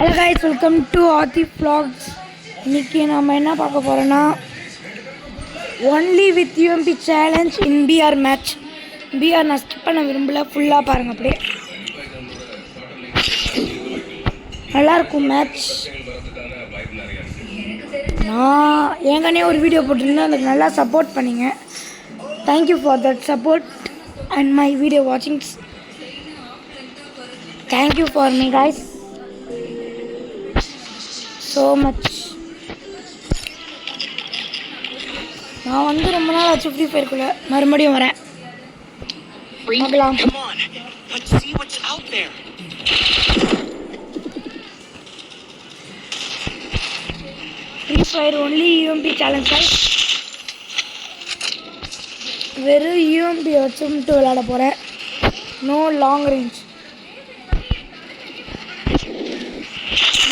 Hello guys, welcome to Atif Vlogs. இன்னைக்கு நாம என்ன பார்க்க போறோம்னா only with UMP challenge in BR match. BR நான் ஸ்கிப் பண்ண விரும்பல, ஃபுல்லா பாருங்க அப்படியே. நல்லா இருக்கும் மேட்ச். நான் ஏங்கனே ஒரு வீடியோ போட்டிருந்தேன், அதுக்கு நல்லா சப்போர்ட் பண்ணீங்க. Thank you for that support and my video watchings. Thank you for me guys. So much. நான் வந்து ரொம்ப நாள் ஆச்சு ஃப்ரீ ஃபயர்க்குள்ள, மறுபடியும் வரேன். பார்க்கலாம். Free fire only UMP challenge guys. வெறும் யூஎம்பி வச்சுட்டு விளையாட போகிறேன். No long range,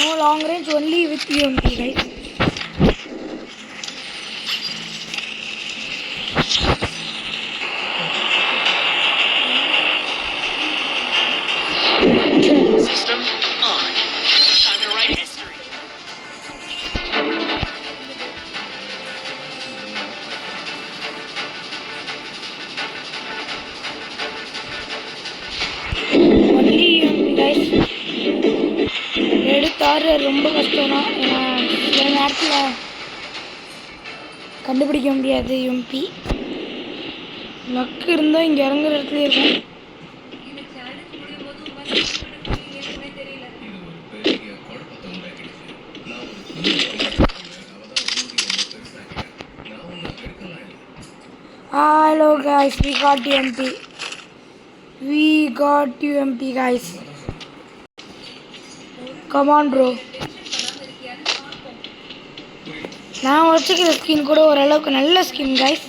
no long range, only with UMP guys. System on. Time to write history. Only UMP guys. எடுத்தாரு ரொம்ப கஷ்டம் தான். ஏன்னா சில நேரத்தில் கண்டுபிடிக்க முடியாது. யூஎம்பி லக்கு இருந்தால் இங்கே இறங்குற இடத்துல இருக்கும். Hello guys, we got UMP. We got UMP guys. Come on bro. நான் வச்சுக்கிற ஸ்கின் கூட ஓரளவுக்கு நல்ல skin guys.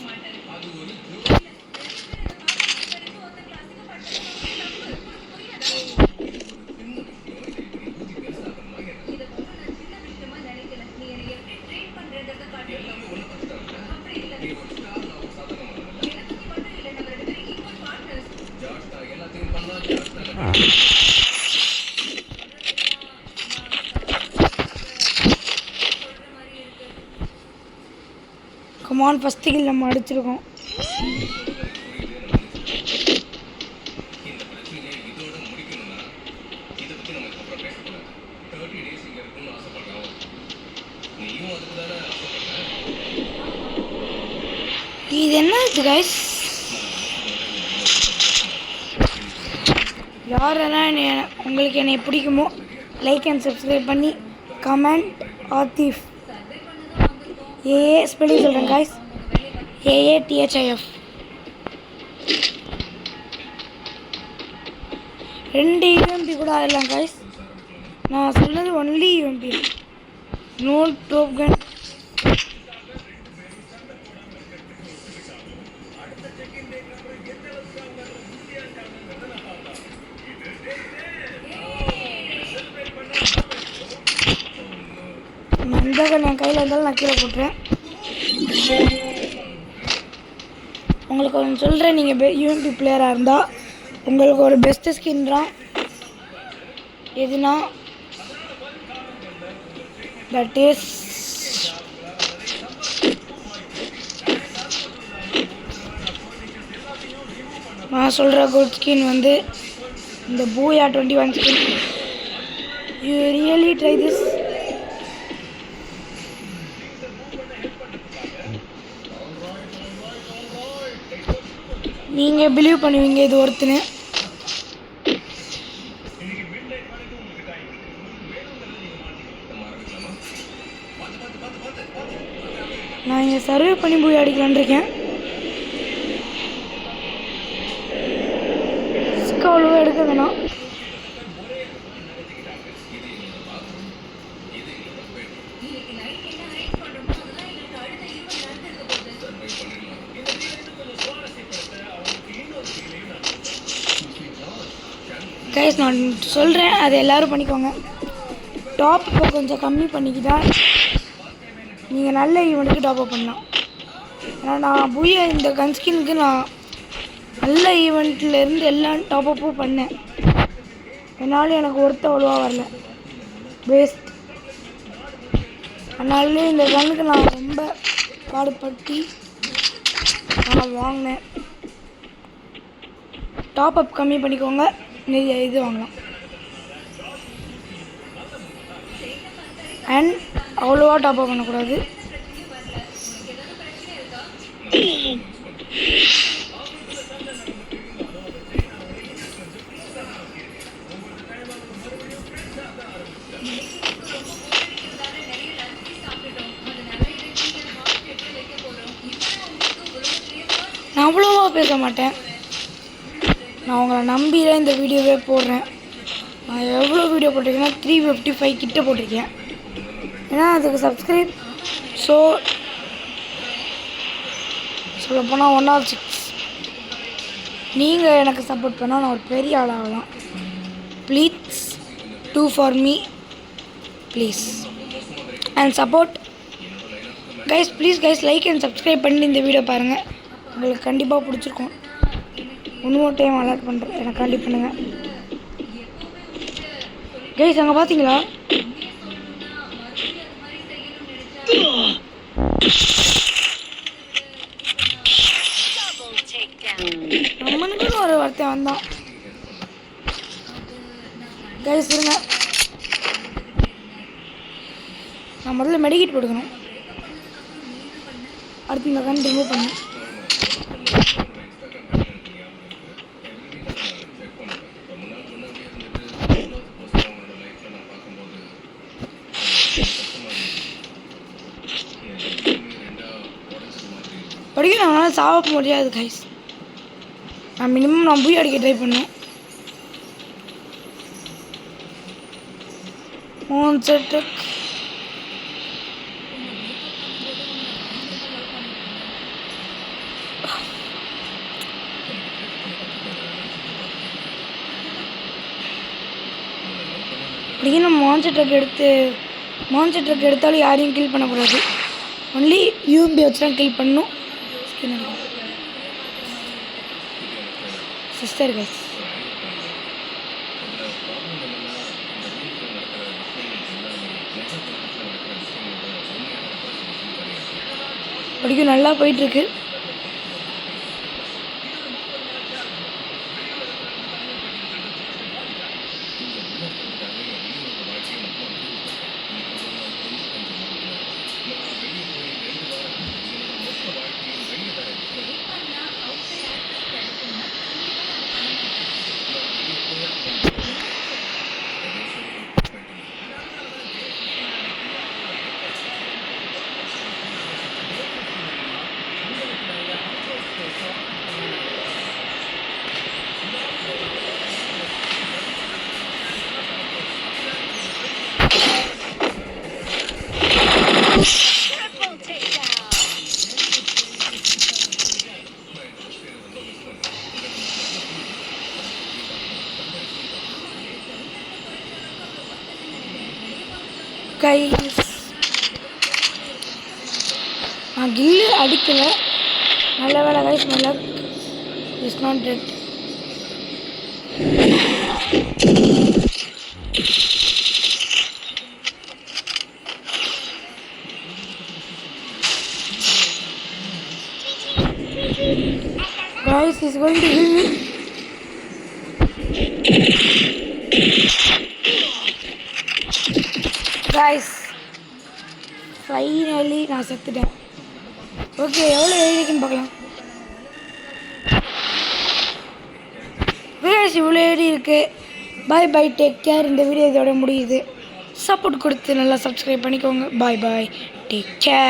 Come on, first kill நம்ம அடிச்சிருக்கோம். இது என்ன இது கைஸ்? யாரெல்லாம் உங்களுக்கு என்னை பிடிக்குமோ லைக் அண்ட் சப்ஸ்கிரைப் பண்ணி கமெண்ட். ஆத்திஃப் ஏஏ ஸ்பெல்லிங் சொல்கிறேன் கைஸ், AATHIF. 2 UMP கூட ஆடலாம் கைஸ். நான் சொன்னது ஒன்லி UMP, நோ டோப் கன். எந்த கன் என் கையில் இருந்தாலும் நான் கீழே போட்டுறேன். உங்களுக்கு ஒன்று சொல்கிறேன், நீங்கள் யூஎம்பி பிளேயராக இருந்தால் உங்களுக்கு ஒரு பெஸ்ட்டு ஸ்கின் தான் எதுனா தட் இஸ் நான் சொல்கிற குட் ஸ்கின் வந்து இந்த பூயா 21 skin. You really try this. நீங்கள் பிலீவ் பண்ணுவீங்க இது ஒருத்தனு. நான் இங்கே சர்வே பண்ணி போய் அடிக்கலான் இருக்கேன். அவ்வளோவா எடுக்க வேணாம். கைஸ் நான் சொல்கிறேன், அது எல்லோரும் பண்ணிக்கோங்க. டாப் இப்போ கொஞ்சம் கம்மி பண்ணிக்கிட்டா நீங்கள் நல்ல ஈவெண்ட்டுக்கு டாப் அப் பண்ணலாம். ஏன்னா நான் பூயா இந்த கன்ஸ்கின்னுக்கு நான் நல்ல ஈவெண்ட்லேருந்து எல்லாம் டாப் அப்பும் பண்ணேன். என்னால் எனக்கு ஒருத்த அவ்வளோவா வரல. வேஸ்ட். அதனால இந்த கன்னுக்கு நான் ரொம்ப பாடுபட்டு நான் வாங்கினேன். டாப் அப் கம்மி பண்ணிக்கோங்க, நிறைய இது வாங்கலாம். அண்ட் அவ்வளோவா டாப் அப் பண்ணக்கூடாது. நான் அவ்வளோவா பேச மாட்டேன். நான் உங்களை நம்பி தான் இந்த வீடியோவே போடுறேன். நான் எவ்வளோ வீடியோ போட்டிருக்கேன்னா 355 கிட்ட போட்டிருக்கேன். ஏன்னா அதுக்கு சப்ஸ்கிரைப் சொல்லப்போனால் 106. நீங்கள் எனக்கு சப்போர்ட் பண்ணால் நான் ஒரு பெரிய ஆளாகலாம். Please do for me please and support guys. Please guys, like and subscribe பண்ணி இந்த வீடியோ பாருங்கள். உங்களுக்கு கண்டிப்பாக பிடிச்சிருக்கும். இன்னொரு டைம் அலர்ட் பண்ணுறேன், எனக்கு காண்டி பண்ணுங்கள் கைஸ். அங்கே பார்த்தீங்களா? நம்மனுக்குன்னு ஒரு வார்த்தை வந்தான் கைஸ். இருங்க, நான் முதல்ல மெடிக்கேட் கொடுக்கணும். அடுத்து இந்த கன் ரிமூவ் பண்ணணும். படிக்க நம்மளால சாவ முடியாது கைஸ். நான் மினிமம் நான் போய் அடிக்க ட்ரை பண்ணேன். மான்ஸ்டர் அப்படியே நம்ம மான்ஸ்டர் ட்ரக் எடுத்தாலும் யாரையும் கில் பண்ணக்கூடாது. ஒன்லி யூஎம்பி வச்சு தான் கில் பண்ணணும். சிஸ்டர் கைஸ், படிக்கும் நல்லா போயிட்டுருக்கு. கைஸ், நான் கில்லு அடிக்கல. நல்ல வேலை கைஸ், நல்ல is not dead. Guys, he's going to kill me. Guys, finally நான் செத்துட்டேன். ஓகே, எவ்வளோ ஏறிக்குன்னு பார்க்கலாம். guys, இவ்வளோ ஏறி இருக்கு. Bye bye, take care. இந்த வீடியோ இதோட முடியுது. சப்போர்ட் கொடுத்து நல்லா சப்ஸ்கிரைப் பண்ணிக்கோங்க. Bye bye, take care.